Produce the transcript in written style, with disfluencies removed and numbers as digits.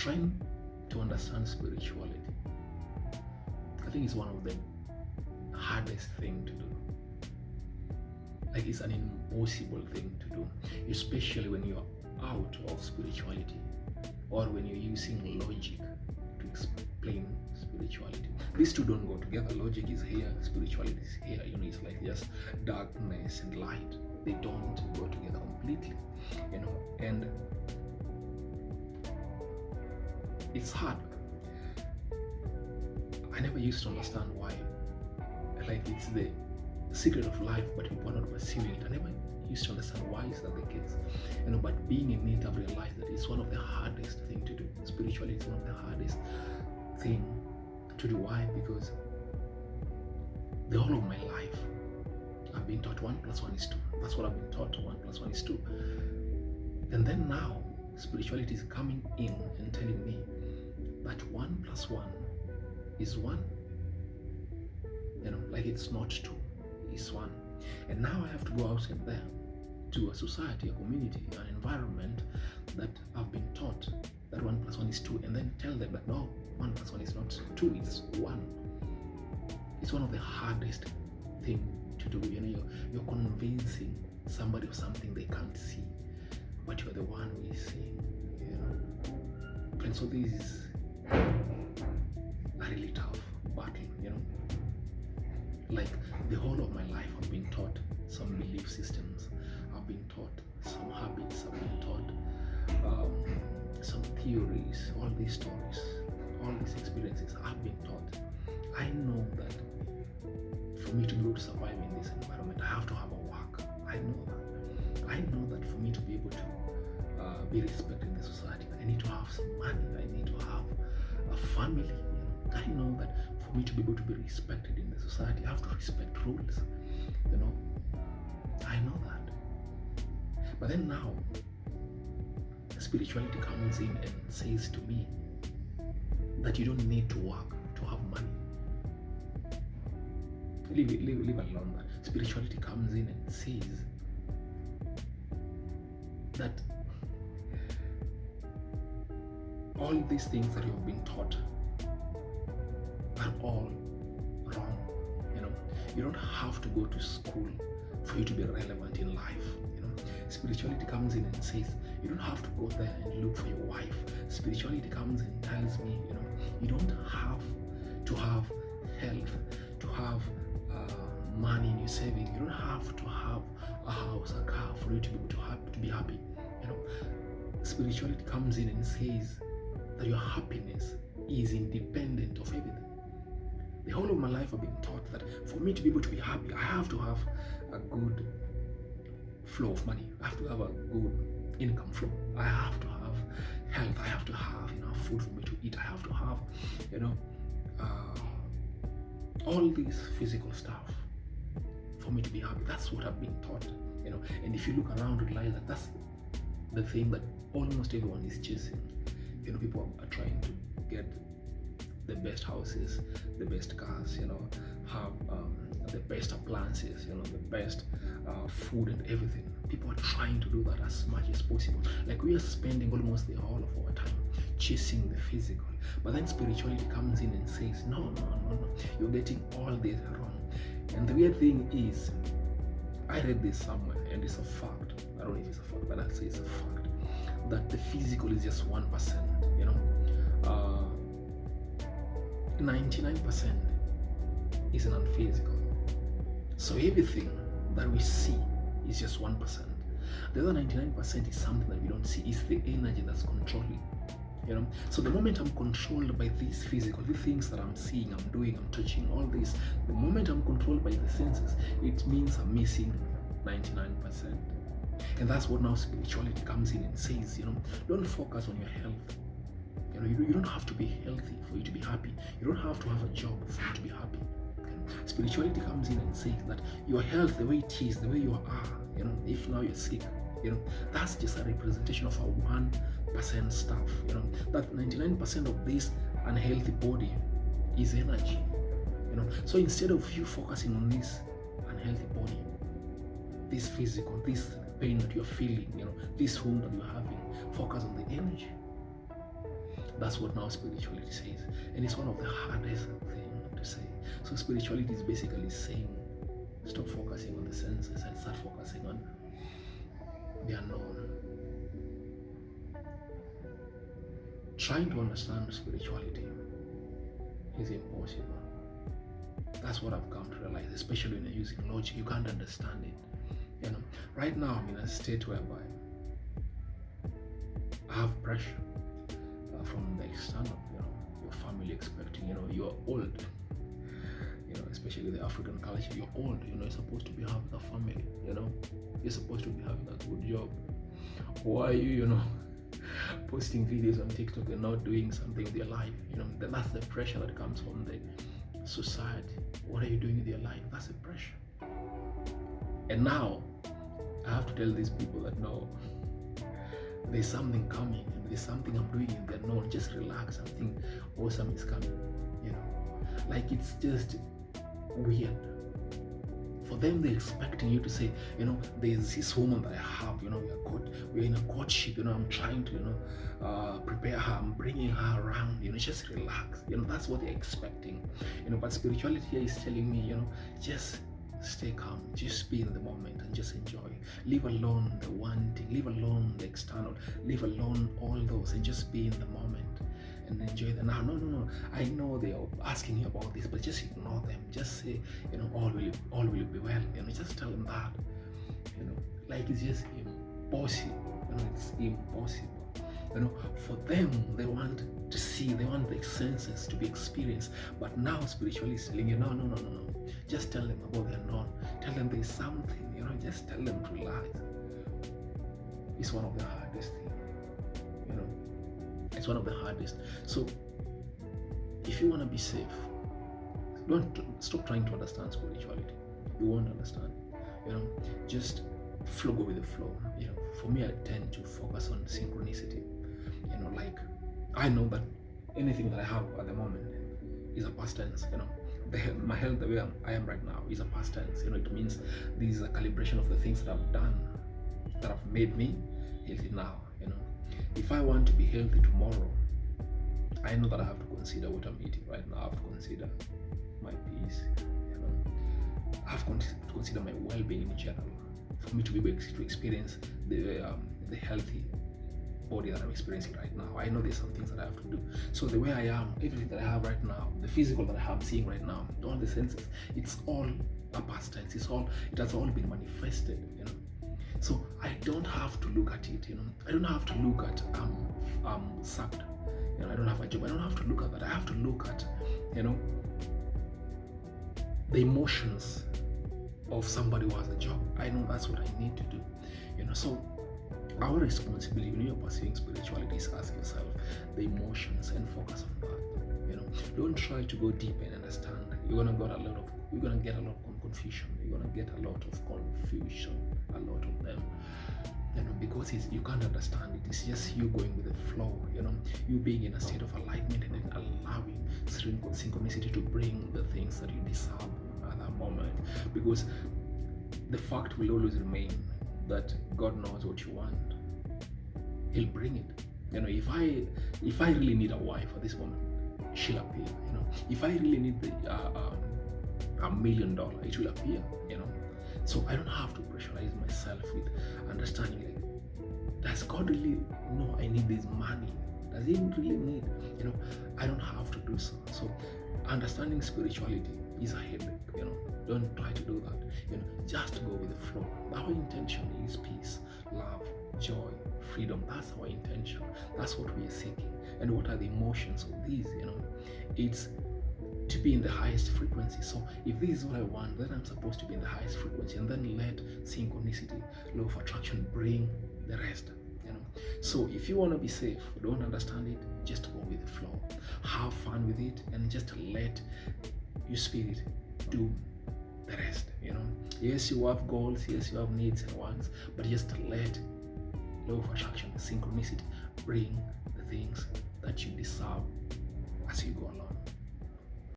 trying to understand spirituality, I think it's one of the hardest thing to do. Like, it's an impossible thing to do, especially when you're out of spirituality or when you're using logic to explain spirituality. These two don't go together. Logic is here, spirituality is here. It's like just darkness and light. They don't go together completely, and it's hard. I never used to understand why, like, it's the secret of life, but people are not pursuing it. I never used to understand why is that the case, but being in it, I've realized that it's one of the hardest thing to do. Spirituality is one of the hardest thing to do. Why? Because the whole of my life I've been taught 1 + 1 is 2. That's what I've been taught, 1 + 1 is 2. And then now spirituality is coming in and telling me that 1 + 1 is 1. Like, it's not 2, it's 1. And now I have to go outside there to a society, a community, an environment that I've been taught that 1 + 1 is 2, and then tell them that no, 1 + 1 is not 2, it's 1. It's one of the hardest thing to do. You're convincing somebody of something they can't see, but you're the one who is seeing. And so this is a really tough battle. Like, the whole of my life I've been taught some belief systems, I've been taught some habits, I've been taught some theories, all these stories, all these experiences I've been taught. I know that for me to be able to survive in this environment, I have to have a work. I know that. I know that for me to be able to be respected in the society, I need to have some money, I need to have a family. I know that for me to be able to be respected in the society, I have to respect rules. I know that. But then now, spirituality comes in and says to me that you don't need to work to have money. Leave alone that. Spirituality comes in and says that all these things that you've been taught are all wrong. You don't have to go to school for you to be relevant in life. Spirituality comes in and says you don't have to go there and look for your wife. Spirituality comes and tells me, you don't have to have health, to have money in your saving. You don't have to have a house, a car for you to be able to be happy. Spirituality comes in and says that your happiness is independent of everything. The whole of my life I've been taught that for me to be able to be happy, I have to have a good flow of money. I have to have a good income flow. I have to have health. I have to have enough food for me to eat. I have to have, all this physical stuff for me to be happy. That's what I've been taught, And if you look around, realize that that's the thing that almost everyone is chasing. People are trying to get the best houses, the best cars, have the best appliances, the best food and everything. People are trying to do that as much as possible. Like, we are spending almost the whole of our time chasing the physical. But then spirituality comes in and says, no, you're getting all this wrong. And the weird thing is, I read this somewhere, and it's a fact. I don't know if it's a fact, but I'll say it's a fact, that the physical is just 1%, 99% is non-physical. So everything that we see is just 1%. The other 99% is something that we don't see. It's the energy that's controlling. So the moment I'm controlled by this physical, the things that I'm seeing, I'm doing, I'm touching, all this, the moment I'm controlled by the senses, it means I'm missing 99%. And that's what now spirituality comes in and says, don't focus on your health. You don't have to be healthy for you to be happy. You don't have to have a job for you to be happy. Spirituality comes in and says that your health, the way it is, the way you are, if now you're sick, that's just a representation of a 1% stuff. That 99% of this unhealthy body is energy. So instead of you focusing on this unhealthy body, this physical, this pain that you're feeling, this wound that you're having, focus on the energy. That's what now spirituality says. And it's one of the hardest things to say. So spirituality is basically saying, stop focusing on the senses and start focusing on the unknown. Trying to understand spirituality is impossible. That's what I've come to realize, especially when you're using logic. You can't understand it. Right now I'm in a state whereby I have pressure from the external, your family expecting, you're old, especially the African culture, you're old, you're supposed to be having a family, you're supposed to be having a good job. Why are you, posting videos on TikTok and not doing something with your life? That's the pressure that comes from the society. What are you doing with your life? That's the pressure. And now I have to tell these people that no, there's something coming, and there's something I'm doing in there. No, just relax, something awesome is coming. Like it's just weird. For them, they're expecting you to say, there's this woman that I have, we're in a courtship, I'm trying to, prepare her, I'm bringing her around, just relax. That's what they're expecting. But spirituality here is telling me, just stay calm, just be in the moment and just enjoy. Leave alone the wanting, leave alone the external, leave alone all those, and just be in the moment and enjoy them. Now, no, I know they are asking you about this, but just ignore them. Just say, all will be well. Just tell them that. Like it's just impossible. It's impossible. For them, they want to see, they want the senses to be experienced. But now spiritually is telling you, no. Just tell them about the unknown. Tell them there's something, just tell them to relax. It's one of the hardest things, It's one of the hardest. So if you want to be safe, don't stop trying to understand spirituality. You won't understand. Just go with the flow. For me, I tend to focus on synchronicity. Like I know that anything that I have at the moment is a past tense. My health, the way I am right now, is a past tense. It means this is a calibration of the things that I've done that have made me healthy now. If I want to be healthy tomorrow, I know that I have to consider what I'm eating right now. I have to consider my peace. I have to consider my well-being in general for me to be able to experience the healthy body that I'm experiencing right now. I know there's some things that I have to do. So the way I am, everything that I have right now, the physical that I'm seeing right now, all the senses, it's all a past tense. It has all been manifested. So I don't have to look at it. I don't have to look at I'm sacked. I don't have a job. I don't have to look at that. I have to look at the emotions of somebody who has a job. I know that's what I need to do. So our responsibility when you're pursuing spirituality is ask yourself the emotions and focus on that. Don't try to go deep and understand. You're gonna get a lot of confusion. You're gonna get a lot of confusion, a lot of them. Because you can't understand it. It's just you going with the flow. You being in a state of alignment and then allowing synchronicity to bring the things that you deserve at that moment. Because the fact will always remain that God knows what you want. He'll bring it. If I really need a wife at this moment, she'll appear. If I really need $1 million, it will appear. So I don't have to pressurize myself with understanding does God really know I need this money? Does he really need? I don't have to do so. So understanding spirituality is a headache. Don't try to do that. Just go with the flow. Our intention is peace, love, joy, freedom. That's our intention. That's what we are seeking. And what are the emotions of these? It's to be in the highest frequency. So if this is what I want, then I'm supposed to be in the highest frequency, and then let synchronicity, law of attraction bring the rest. So if you want to be safe, don't understand it, just go with the flow. Have fun with it, and just let your spirit do the rest. Yes, you have goals, yes, you have needs and wants, but just let law of attraction, synchronicity bring the things that you deserve as you go along.